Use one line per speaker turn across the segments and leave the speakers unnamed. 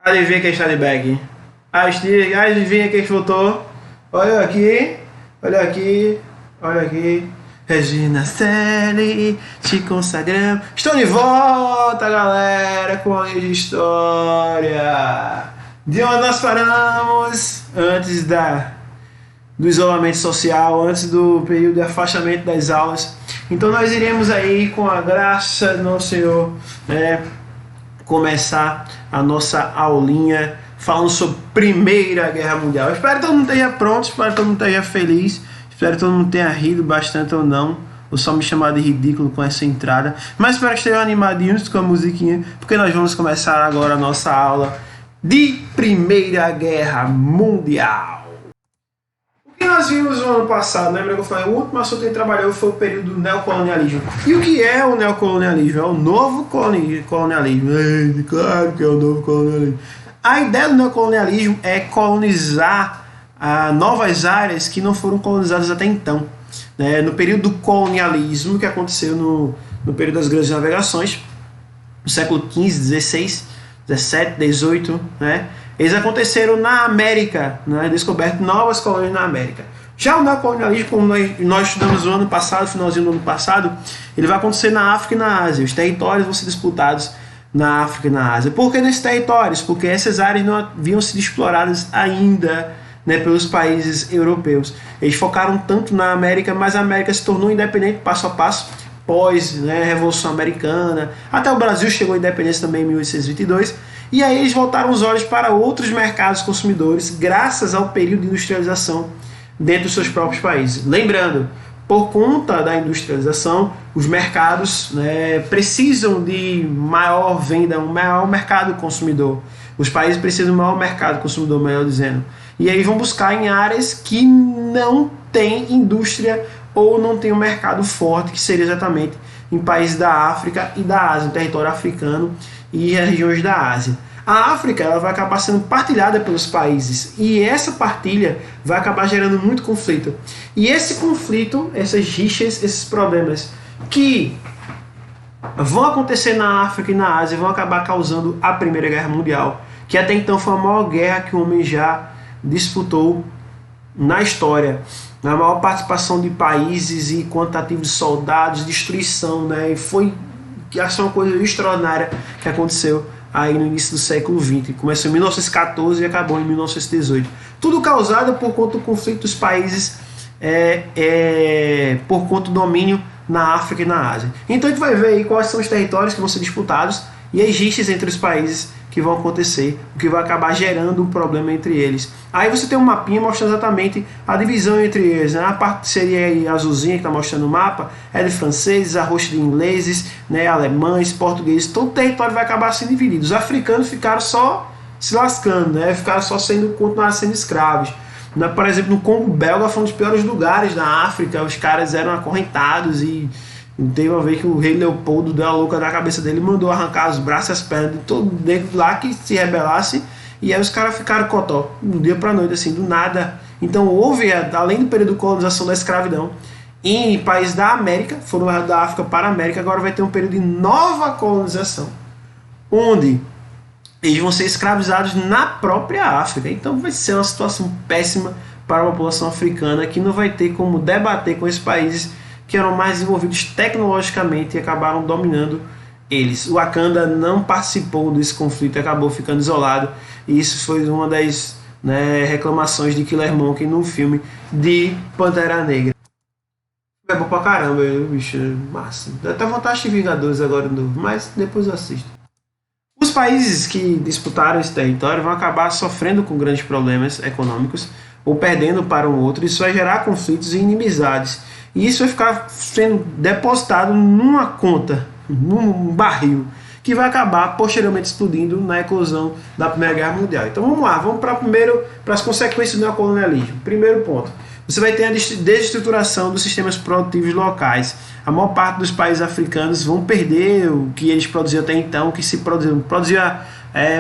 Adivinha quem está de bag? Adivinha quem voltou? Olha aqui, olha aqui, olha aqui. Regina Celi, te consagramos. Estou de volta, galera, com a história. De onde nós paramos antes do isolamento social, antes do período de afastamento das aulas. Então nós iremos aí, com a graça do nosso Senhor, começar a nossa aulinha falando sobre Primeira Guerra Mundial. Eu espero que todo mundo esteja pronto, espero que todo mundo esteja feliz, espero que todo mundo tenha rido bastante ou não, ou só me chamar de ridículo com essa entrada, mas espero que estejam animadinhos com a musiquinha, porque nós vamos começar agora a nossa aula de Primeira Guerra Mundial. O que nós vimos no ano passado, lembra que eu falei, o último assunto que a gente trabalhou foi o período do neocolonialismo. E o que é o neocolonialismo? É o novo colonialismo. Claro que é o novo colonialismo. A ideia do neocolonialismo é colonizar novas áreas que não foram colonizadas até então. No período do colonialismo, que aconteceu no período das grandes navegações, no século XV, XVI, XVII, XVIII, eles aconteceram na América, descoberto novas colônias na América. Já o neocolonialismo, como nós estudamos no ano passado, finalzinho do ano passado, ele vai acontecer na África e na Ásia. Os territórios vão ser disputados na África e na Ásia. Por que nesses territórios? Porque essas áreas não haviam sido exploradas ainda pelos países europeus. Eles focaram tanto na América, mas a América se tornou independente passo a passo, pós Revolução Americana. Até o Brasil chegou à independência também em 1822. E aí eles voltaram os olhos para outros mercados consumidores, graças ao período de industrialização dentro dos seus próprios países. Lembrando, por conta da industrialização, os mercados precisam de maior venda, um maior mercado consumidor. Os países precisam de um maior mercado consumidor, melhor dizendo. E aí vão buscar em áreas que não tem indústria ou não tem um mercado forte, que seria exatamente em países da África e da Ásia, no território africano e regiões da Ásia. A África ela vai acabar sendo partilhada pelos países e essa partilha vai acabar gerando muito conflito. E esse conflito, essas rixas, esses problemas que vão acontecer na África e na Ásia vão acabar causando a Primeira Guerra Mundial, que até então foi a maior guerra que o homem já disputou na história. A maior participação de países e quantitativo de soldados, destruição, e foi uma coisa extraordinária que aconteceu aí no início do século XX. Começou em 1914 e acabou em 1918. Tudo causado por conta do conflito dos países, por conta do domínio na África e na Ásia. Então a gente vai ver aí quais são os territórios que vão ser disputados e as rixas entre os países que vão acontecer, o que vai acabar gerando um problema entre eles. Aí você tem um mapinha mostrando exatamente a divisão entre eles. A parte seria aí azulzinha que está mostrando o mapa, é de franceses, a roxa de ingleses, alemães, portugueses. Todo o território vai acabar sendo dividido. Os africanos ficaram só se lascando, ficaram só continuaram sendo escravos. Por exemplo, no Congo belga foi um dos piores lugares da África. Os caras eram acorrentados e teve uma vez que o rei Leopoldo deu a louca na cabeça dele e mandou arrancar os braços e as pernas de todo dentro lá que se rebelasse, e aí os caras ficaram cotó, do dia para noite, assim, do nada. Então houve, além do período de colonização da escravidão, em países da América, foram da África para a América, agora vai ter um período de nova colonização, onde eles vão ser escravizados na própria África. Então vai ser uma situação péssima para a população africana, que não vai ter como debater com esses países que eram mais desenvolvidos tecnologicamente e acabaram dominando eles. O Wakanda não participou desse conflito, acabou ficando isolado, e isso foi uma das reclamações de Killer Monkey no filme de Pantera Negra. É bom pra caramba, bicho, massa. Dá até vontade de Vingadores agora de novo, mas depois eu assisto. Os países que disputaram esse território vão acabar sofrendo com grandes problemas econômicos ou perdendo para um outro. Isso vai gerar conflitos e inimizades. E isso vai ficar sendo depositado numa conta, num barril, que vai acabar posteriormente explodindo na eclosão da Primeira Guerra Mundial. Então vamos lá, vamos para as consequências do neocolonialismo. Primeiro ponto, você vai ter a desestruturação dos sistemas produtivos locais. A maior parte dos países africanos vão perder o que eles produziam até então, que se produzia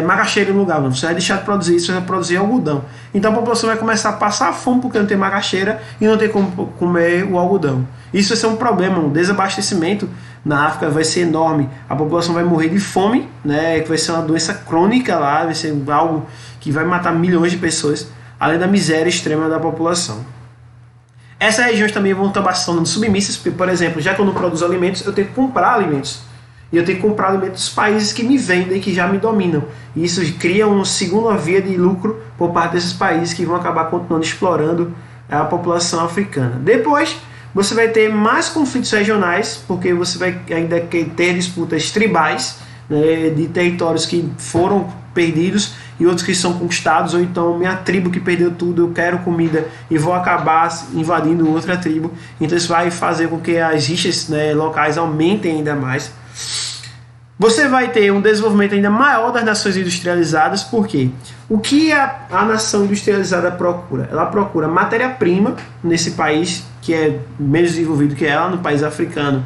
macaxeira no lugar, você vai deixar de produzir isso, você vai produzir algodão. Então a população vai começar a passar fome porque não tem macaxeira e não tem como comer o algodão. Isso vai ser um problema, um desabastecimento na África vai ser enorme. A população vai morrer de fome, né, que vai ser uma doença crônica lá, vai ser algo que vai matar milhões de pessoas, além da miséria extrema da população. Essas regiões também vão estar bastante submissas, porque, por exemplo, já que eu não produzo alimentos, eu tenho que comprar alimentos. E eu tenho que comprar alimentos dos países que me vendem, que já me dominam. E isso cria uma segunda via de lucro por parte desses países que vão acabar continuando explorando a população africana. Depois, você vai ter mais conflitos regionais, porque você vai ainda ter disputas tribais, né, de territórios que foram perdidos e outros que são conquistados, ou então minha tribo que perdeu tudo, eu quero comida e vou acabar invadindo outra tribo. Então isso vai fazer com que as rixas, né, locais aumentem ainda mais. Você vai ter um desenvolvimento ainda maior das nações industrializadas, porque o que a nação industrializada procura? Ela procura matéria-prima nesse país que é menos desenvolvido que ela, no país africano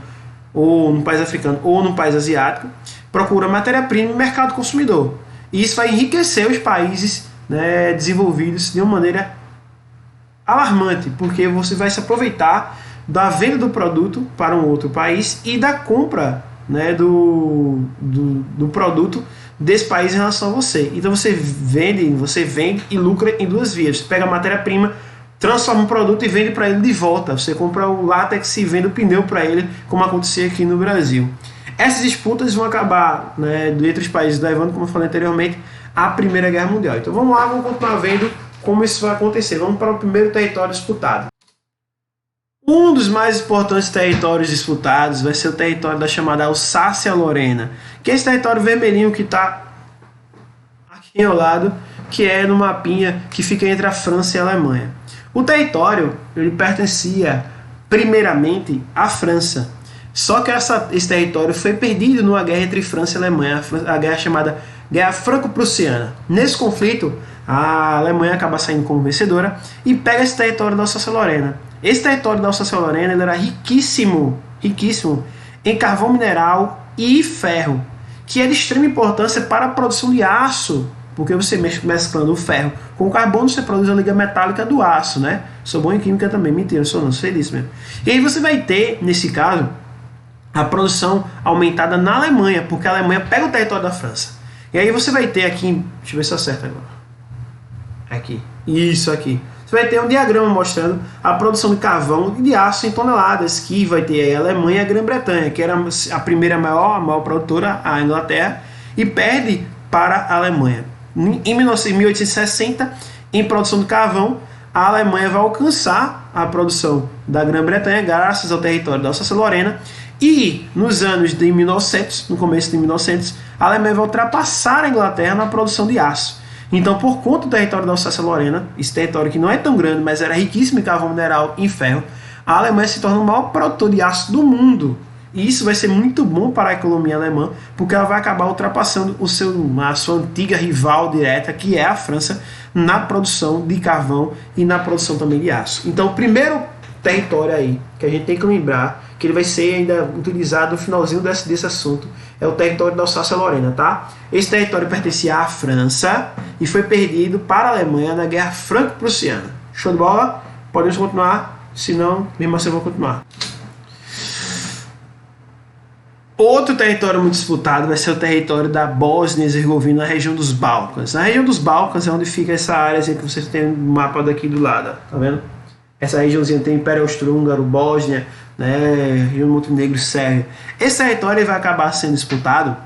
ou no país asiático, procura matéria-prima e mercado consumidor. E isso vai enriquecer os países, né, desenvolvidos de uma maneira alarmante, porque você vai se aproveitar da venda do produto para um outro país e da compra, né, do produto desse país em relação a você. Então você vende e lucra em duas vias. Você pega a matéria-prima, transforma um produto e vende para ele de volta. Você compra o látex e vende o pneu para ele, como acontecia aqui no Brasil. Essas disputas vão acabar, né, entre os países, levando, como eu falei anteriormente, à Primeira Guerra Mundial. Então vamos lá, vamos continuar vendo como isso vai acontecer. Vamos para o primeiro território disputado. Um dos mais importantes territórios disputados vai ser o território da chamada Alsácia-Lorena, que é esse território vermelhinho que está aqui ao lado, que é no mapinha que fica entre a França e a Alemanha. O território ele pertencia primeiramente à França, só que esse território foi perdido numa guerra entre França e Alemanha, a guerra chamada Guerra Franco-Prussiana. Nesse conflito, a Alemanha acaba saindo como vencedora e pega esse território da Alsácia-Lorena. Esse território da Alsácia-Lorena ele era riquíssimo em carvão mineral e ferro, que é de extrema importância para a produção de aço, porque você mesclando o ferro com o carbono, você produz a liga metálica do aço, né? Sou bom em química também, mentira, não sei disso mesmo. E aí você vai ter, nesse caso, a produção aumentada na Alemanha, porque a Alemanha pega o território da França. E aí você vai ter aqui, deixa eu ver se acerta agora. Aqui, isso aqui. Você vai ter um diagrama mostrando a produção de carvão e de aço em toneladas, que vai ter a Alemanha e a Grã-Bretanha, que era a primeira maior produtora, a Inglaterra, e perde para a Alemanha. Em 1860, em produção de carvão, a Alemanha vai alcançar a produção da Grã-Bretanha, graças ao território da Alsácia-Lorena, e nos anos de 1900, no começo de 1900, a Alemanha vai ultrapassar a Inglaterra na produção de aço. Então, por conta do território da Alsácia-Lorena, esse território que não é tão grande, mas era riquíssimo em carvão mineral e em ferro, a Alemanha se torna o maior produtor de aço do mundo. E isso vai ser muito bom para a economia alemã, porque ela vai acabar ultrapassando a sua antiga rival direta, que é a França, na produção de carvão e na produção também de aço. Então, o primeiro território aí que a gente tem que lembrar, que ele vai ser ainda utilizado no finalzinho desse assunto, é o território da Alsácia-Lorena, tá? Esse território pertencia à França e foi perdido para a Alemanha na Guerra Franco-Prussiana. Show de bola? Podemos continuar, senão, mesmo assim eu vou continuar. Outro território muito disputado vai ser o território da Bósnia e Herzegovina, na região dos Balcãs. Na região dos Balcãs é onde fica essa área que vocês têm no mapa daqui do lado, tá vendo? Essa regiãozinha tem Império Austro-Húngaro, Bósnia, né, Rio Montenegro e Sérvia. Esse território vai acabar sendo disputado,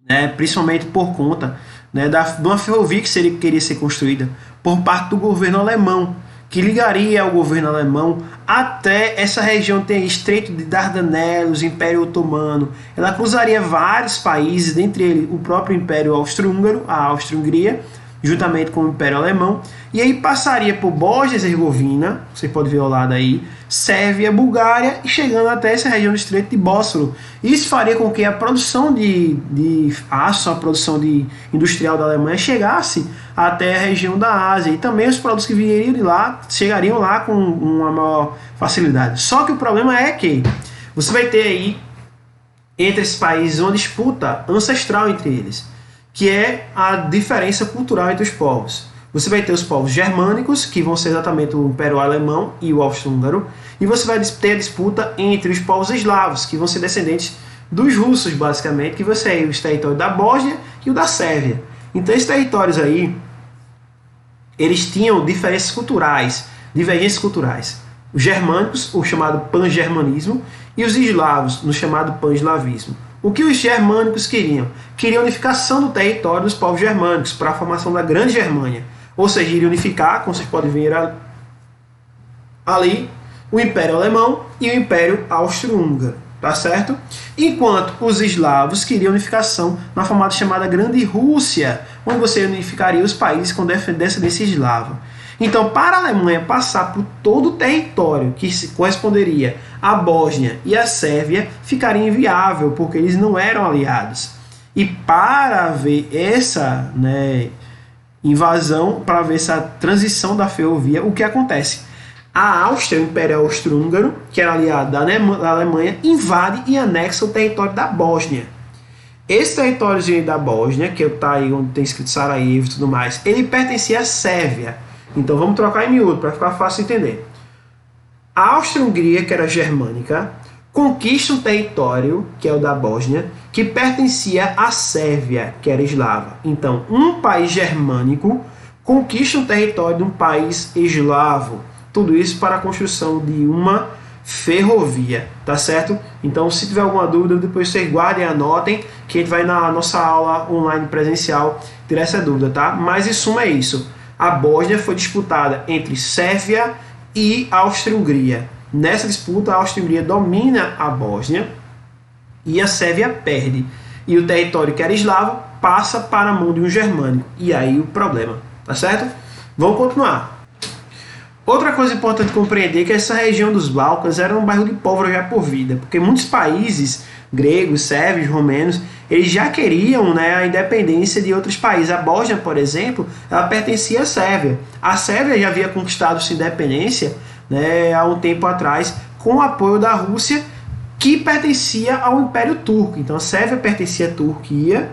né, principalmente por conta, né, de uma ferrovia que queria ser construída por parte do governo alemão, que ligaria ao governo alemão até essa região tem Estreito de Dardanelos, Império Otomano. Ela cruzaria vários países, dentre eles o próprio Império Austro-Húngaro, a Áustria-Hungria, juntamente com o Império Alemão, e aí passaria por Bósnia e Herzegovina, você pode ver ao lado aí, Sérvia, Bulgária, e chegando até essa região do Estreito de Bósforo. Isso faria com que a produção de aço, a produção industrial da Alemanha chegasse até a região da Ásia, e também os produtos que viriam de lá chegariam lá com uma maior facilidade. Só que o problema é que você vai ter aí, entre esses países, uma disputa ancestral entre eles, que é a diferença cultural entre os povos. Você vai ter os povos germânicos, que vão ser exatamente o Império Alemão e o Austro-Húngaro, e você vai ter a disputa entre os povos eslavos, que vão ser descendentes dos russos, basicamente, que você tem os territórios da Bósnia e o da Sérvia. Então, esses territórios aí, eles tinham diferenças culturais, divergências culturais. Os germânicos, o chamado pan-germanismo, e os eslavos, no chamado pan-eslavismo. O que os germânicos queriam? Queriam a unificação do território dos povos germânicos para a formação da Grande Germânia. Ou seja, iriam unificar, como vocês podem ver ali, o Império Alemão e o Império Austro-Húngaro. Tá certo? Enquanto os eslavos queriam unificação na formato chamada Grande Rússia, onde você unificaria os países com descendência eslava. Então, para a Alemanha passar por todo o território que corresponderia à Bósnia e à Sérvia, ficaria inviável, porque eles não eram aliados. E para haver essa invasão, para haver essa transição da ferrovia, o que acontece? A Áustria, o Império Austro-Húngaro, que era aliado da Alemanha, invade e anexa o território da Bósnia. Esse território da Bósnia, que está aí onde tem escrito Sarajevo e tudo mais, ele pertencia à Sérvia. Então vamos trocar em miúdo para ficar fácil de entender. A Áustria-Hungria, que era germânica, conquista um território, que é o da Bósnia, que pertencia à Sérvia, que era eslava. Então, um país germânico conquista um território de um país eslavo. Tudo isso para a construção de uma ferrovia, tá certo? Então, se tiver alguma dúvida, depois vocês guardem e anotem, que a gente vai na nossa aula online presencial tirar essa dúvida, tá? Mas em suma é isso. A Bósnia foi disputada entre Sérvia e Áustria-Hungria. Nessa disputa, a Áustria-Hungria domina a Bósnia e a Sérvia perde. E o território que era eslavo passa para a mão de um germânico. E aí o problema, tá certo? Vamos continuar. Outra coisa importante compreender é que essa região dos Balcãs era um bairro de pólvora já por vida, porque muitos países, gregos, sérvios, romenos, eles já queriam a independência de outros países. A Bósnia, por exemplo, ela pertencia à Sérvia. A Sérvia já havia conquistado sua independência há um tempo atrás, com o apoio da Rússia, que pertencia ao Império Turco. Então a Sérvia pertencia à Turquia,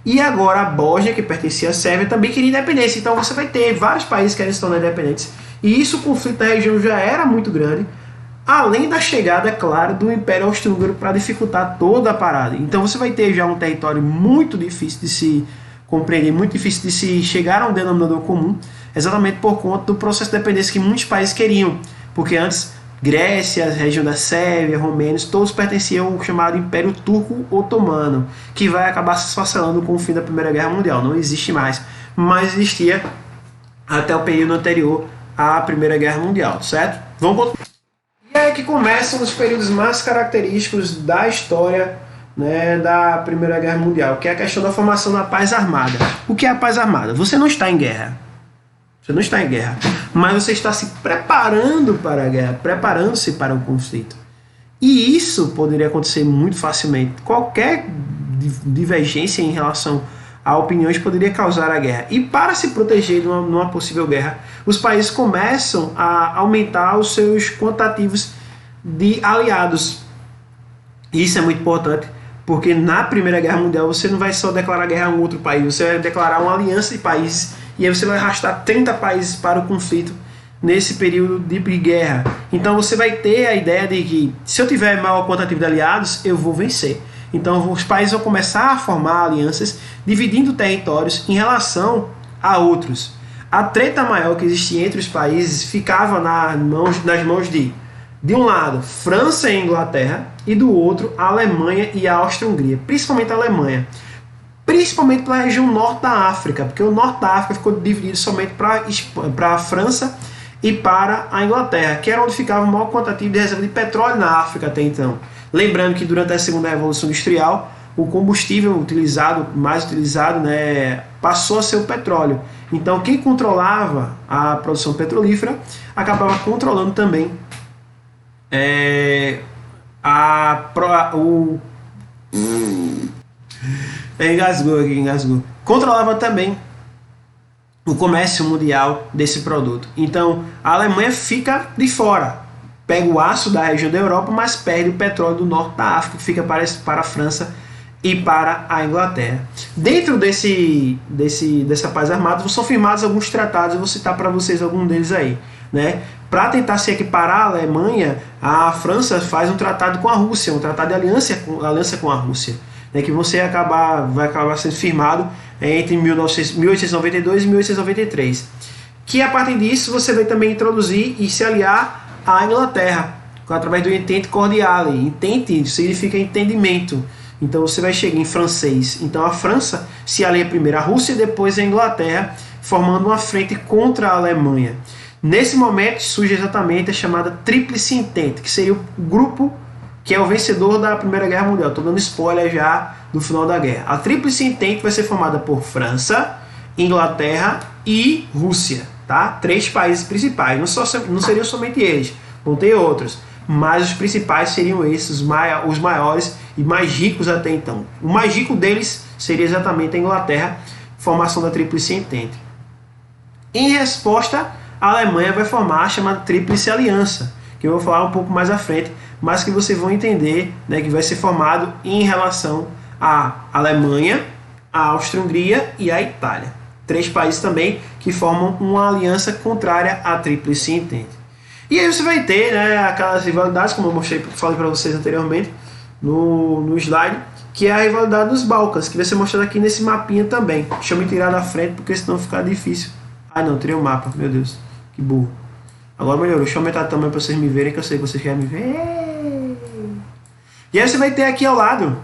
e agora a Bósnia, que pertencia à Sérvia, também queria independência. Então você vai ter vários países que querem se tornar independentes. E isso, o conflito da região já era muito grande, além da chegada, claro, do Império Austro-Húngaro para dificultar toda a parada. Então você vai ter já um território muito difícil de se compreender, muito difícil de se chegar a um denominador comum, exatamente por conta do processo de dependência que muitos países queriam. Porque antes, Grécia, a região da Sérvia, Romênia, todos pertenciam ao chamado Império Turco-Otomano, que vai acabar se esfacelando com o fim da Primeira Guerra Mundial. Não existe mais, mas existia até o período anterior à Primeira Guerra Mundial, certo? Vamos continuar. E é que começam os períodos mais característicos da história da Primeira Guerra Mundial, que é a questão da formação da paz armada. O que é a paz armada? Você não está em guerra. Você não está em guerra, mas você está se preparando para a guerra, preparando-se para o conflito. E isso poderia acontecer muito facilmente. Qualquer divergência em relação a opiniões poderia causar a guerra. E para se proteger de uma possível guerra, os países começam a aumentar os seus quantitativos de aliados. Isso é muito importante, porque na Primeira Guerra Mundial você não vai só declarar guerra a um outro país, você vai declarar uma aliança de países, e aí você vai arrastar 30 países para o conflito nesse período de guerra. Então você vai ter a ideia de que, se eu tiver maior quantitativo de aliados, eu vou vencer. Então os países vão começar a formar alianças, dividindo territórios em relação a outros. A treta maior que existia entre os países ficava nas mãos de um lado, França e Inglaterra, e do outro, a Alemanha e a Áustria-Hungria, principalmente a Alemanha. Principalmente pela região norte da África, porque o norte da África ficou dividido somente para a França e para a Inglaterra, que era onde ficava o maior quantitativo de reserva de petróleo na África até então. Lembrando que durante a Segunda Revolução Industrial, o combustível mais utilizado, passou a ser o petróleo. Então quem controlava a produção petrolífera acabava controlando também engasgou. Controlava também o comércio mundial desse produto. Então a Alemanha fica de fora, pega o aço da região da Europa, mas perde o petróleo do norte da África, que fica para a França e para a Inglaterra. Dentro dessa paz armada são firmados alguns tratados, eu vou citar para vocês alguns deles aí, né? Para tentar se equiparar à Alemanha, a França faz um tratado com a Rússia, um tratado de aliança com a Rússia, né, que vai acabar sendo firmado entre 1892 e 1893. Que a partir disso você vai também introduzir e se aliar à Inglaterra, através do Entente Cordiale. Entente significa entendimento. Então você vai chegar em francês. Então a França se alia primeiro à Rússia e depois à Inglaterra, formando uma frente contra a Alemanha. Nesse momento surge exatamente a chamada Tríplice Entente, que seria o grupo que é o vencedor da Primeira Guerra Mundial. Estou dando spoiler já do final da guerra. A Tríplice Entente vai ser formada por França, Inglaterra e Rússia. Tá? 3 países principais. Não seriam somente eles, vão ter outros. Mas os principais seriam esses, os maiores e mais ricos até então. O mais rico deles seria exatamente a Inglaterra, formação da Tríplice Entente. Em resposta, a Alemanha vai formar a chamada Tríplice Aliança, que eu vou falar um pouco mais à frente, mas que vocês vão entender, né, que vai ser formado em relação à Alemanha, à Áustria-Hungria e à Itália. 3 países também que formam uma aliança contrária à Tríplice Entente. E aí você vai ter, né, aquelas rivalidades, como eu falei para vocês anteriormente no slide, que é a rivalidade dos Balcãs, que vai ser mostrada aqui nesse mapinha também. Deixa eu me tirar da frente, porque senão fica difícil. Ah não, tirei o mapa, meu Deus, que burro. Agora melhorou, deixa eu aumentar o tamanho para vocês me verem, que eu sei que vocês querem me ver. E aí você vai ter aqui ao lado,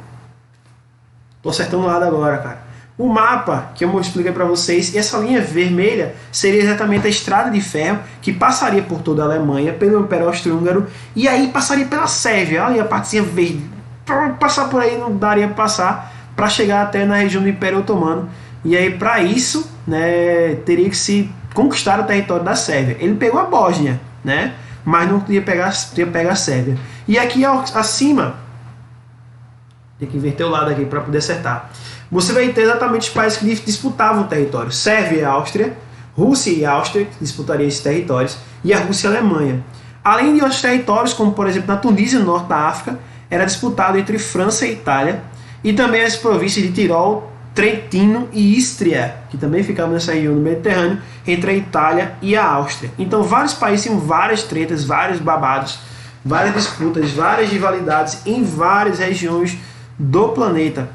tô acertando o lado agora, cara, o mapa que eu expliquei para vocês. E essa linha vermelha seria exatamente a estrada de ferro que passaria por toda a Alemanha, pelo Império Austro-Húngaro, e aí passaria pela Sérvia. Olha a partezinha verde, para passar por aí não daria para passar, para chegar até na região do Império Otomano. E aí para isso, né, teria que se conquistar o território da Sérvia. Ele pegou a Bósnia, né, mas não podia pegar a Sérvia. E aqui acima, tem que inverter o lado aqui para poder acertar. Você vai ter exatamente os países que disputavam o território. Sérvia e Áustria, Rússia e Áustria, que disputariam esses territórios, e a Rússia e a Alemanha. Além de outros territórios, como por exemplo na Tunísia, no norte da África, era disputado entre França e Itália, e também as províncias de Tirol, Trentino e Istria, que também ficavam nessa região do Mediterrâneo, entre a Itália e a Áustria. Então vários países tinham várias tretas, vários babados, várias disputas, várias rivalidades em várias regiões do planeta,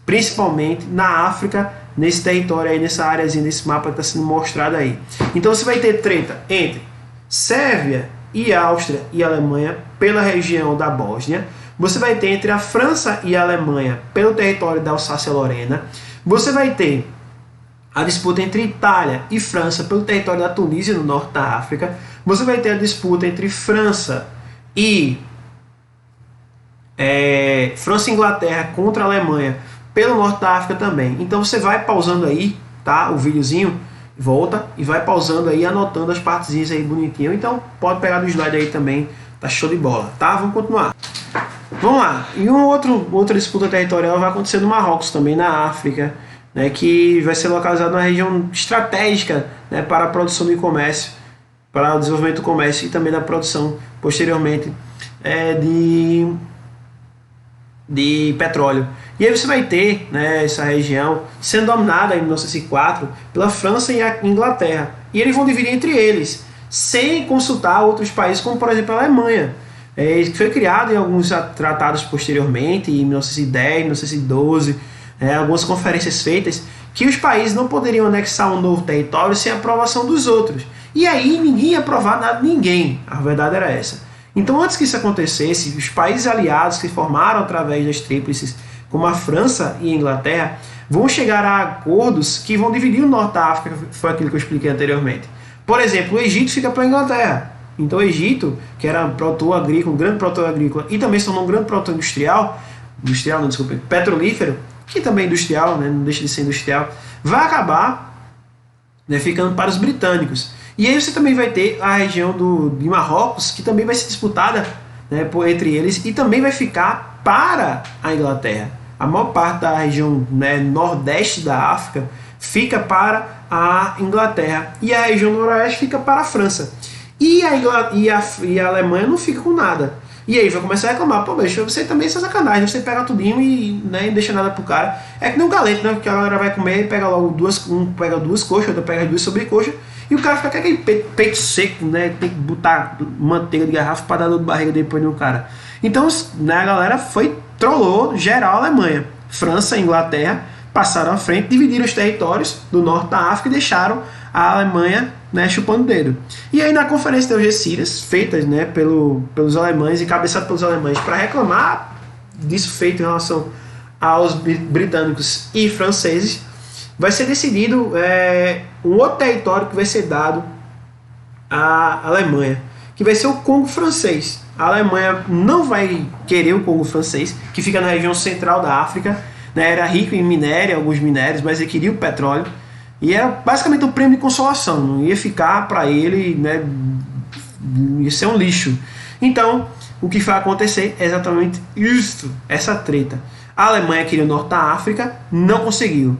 principalmente na África, nesse território aí, nessa áreazinha, nesse mapa que está sendo mostrado aí. Então você vai ter treta entre Sérvia e Áustria e Alemanha pela região da Bósnia. Você vai ter entre a França e a Alemanha pelo território da Alsácia-Lorena. Você vai ter a disputa entre Itália e França pelo território da Tunísia, no norte da África. Você vai ter a disputa entre França e Inglaterra contra a Alemanha pelo norte da África também. Então você vai pausando aí, tá, o videozinho, volta e vai pausando aí, anotando as partezinhas aí bonitinho. Então pode pegar no slide aí também, tá show de bola, tá? Vamos continuar. Vamos lá. E outra disputa territorial vai acontecer no Marrocos, também na África, né, que vai ser localizado na região estratégica, né, para a produção do comércio, para o desenvolvimento do comércio e também da produção posteriormente de petróleo. E aí você vai ter, né, essa região sendo dominada em 1904 pela França e a Inglaterra. E eles vão dividir entre eles, sem consultar outros países, como por exemplo a Alemanha. Que foi criado em alguns tratados posteriormente, em 1910, 1912, algumas conferências feitas, que os países não poderiam anexar um novo território sem a aprovação dos outros. E aí ninguém ia aprovar nada de ninguém, a verdade era essa. Então antes que isso acontecesse, os países aliados que formaram através das tríplices, como a França e a Inglaterra, vão chegar a acordos que vão dividir o norte da África, foi aquilo que eu expliquei anteriormente. Por exemplo, o Egito fica para a Inglaterra. Então o Egito, que era produtor agrícola, um grande produtor agrícola, e também se tornou um grande produtor petrolífero, que também é industrial, né, não deixa de ser industrial, vai acabar, né, ficando para os britânicos. E aí você também vai ter a região de Marrocos, que também vai ser disputada, né, entre eles, e também vai ficar para a Inglaterra. A maior parte da região, né, nordeste da África fica para a Inglaterra, e a região noroeste fica para a França. E a Alemanha não fica com nada. E aí vai começar a reclamar, pô, bicho, você também é sacanagem, você pega tudinho e né, não deixa nada pro cara. É que nem um galeto, né? Porque a galera vai comer e pega logo pega duas coxas, outro pega as duas sobrecoxas, e o cara fica com aquele peito seco, né? Tem que botar manteiga de garrafa pra dar dor de barriga depois no cara. Então, né, a galera trollou geral a Alemanha. França e Inglaterra passaram à frente, dividiram os territórios do norte da África e deixaram a Alemanha, né, chupando o dedo. E aí na conferência de Algeciras, feita, né, pelos alemães e cabeçada pelos alemães para reclamar disso feito em relação aos britânicos e franceses, vai ser decidido um outro território que vai ser dado à Alemanha, que vai ser o Congo francês. A Alemanha não vai querer o Congo francês, que fica na região central da África, né, era rico em minério, alguns minérios, mas ele queria o petróleo. E era basicamente um prêmio de consolação, não ia ficar para ele, né, ia ser um lixo. Então, o que vai acontecer é exatamente isso, essa treta. A Alemanha queria o norte da África, não conseguiu.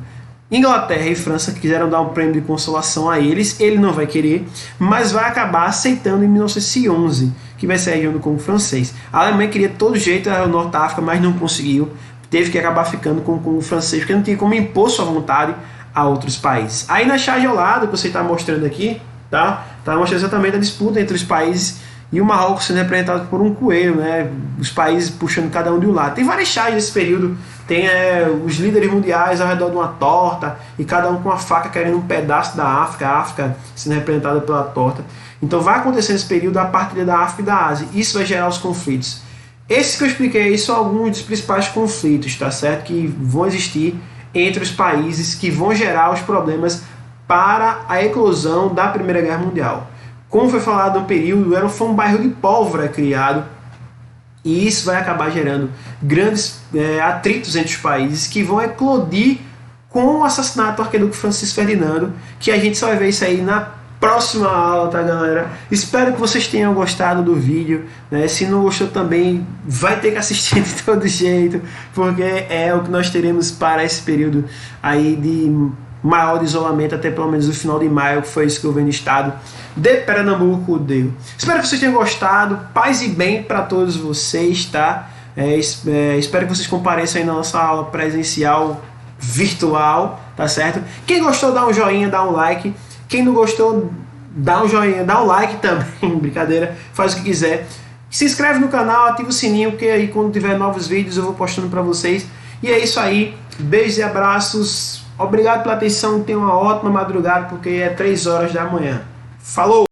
Inglaterra e França quiseram dar um prêmio de consolação a eles, ele não vai querer, mas vai acabar aceitando em 1911, que vai ser a região do Congo francês. A Alemanha queria de todo jeito o norte da África, mas não conseguiu. Teve que acabar ficando com o Congo francês, porque não tinha como impor sua vontade a outros países. Aí na charge ao lado, que você está mostrando aqui, tá mostrando exatamente a disputa entre os países e o Marrocos sendo representado por um coelho, né? Os países puxando cada um de um lado. Tem várias charges nesse período, tem os líderes mundiais ao redor de uma torta e cada um com uma faca querendo um pedaço da África, a África sendo representada pela torta. Então vai acontecer nesse período a partilha da África e da Ásia. Isso vai gerar os conflitos. Esses que eu expliquei aí são alguns dos principais conflitos, tá certo? Que vão existir entre os países, que vão gerar os problemas para a eclosão da Primeira Guerra Mundial. Como foi falado no período, foi um barril de pólvora criado, e isso vai acabar gerando grandes atritos entre os países que vão eclodir com o assassinato do arquiduque Francisco Ferdinando, que a gente só vai ver isso aí na próxima aula, tá, galera? Espero que vocês tenham gostado do vídeo, né? Se não gostou também, vai ter que assistir de todo jeito, porque é o que nós teremos para esse período aí de maior de isolamento, até pelo menos o final de maio, que foi isso que o governo do estado de Pernambuco deu. Espero que vocês tenham gostado, paz e bem para todos vocês, tá? Espero que vocês compareçam aí na nossa aula presencial virtual, tá certo? Quem gostou, dá um joinha, dá um like. Quem não gostou, dá um joinha, dá um like também, brincadeira, faz o que quiser. Se inscreve no canal, ativa o sininho, porque aí quando tiver novos vídeos eu vou postando para vocês. E é isso aí, beijos e abraços, obrigado pela atenção, tenha uma ótima madrugada, porque é 3 horas da manhã. Falou!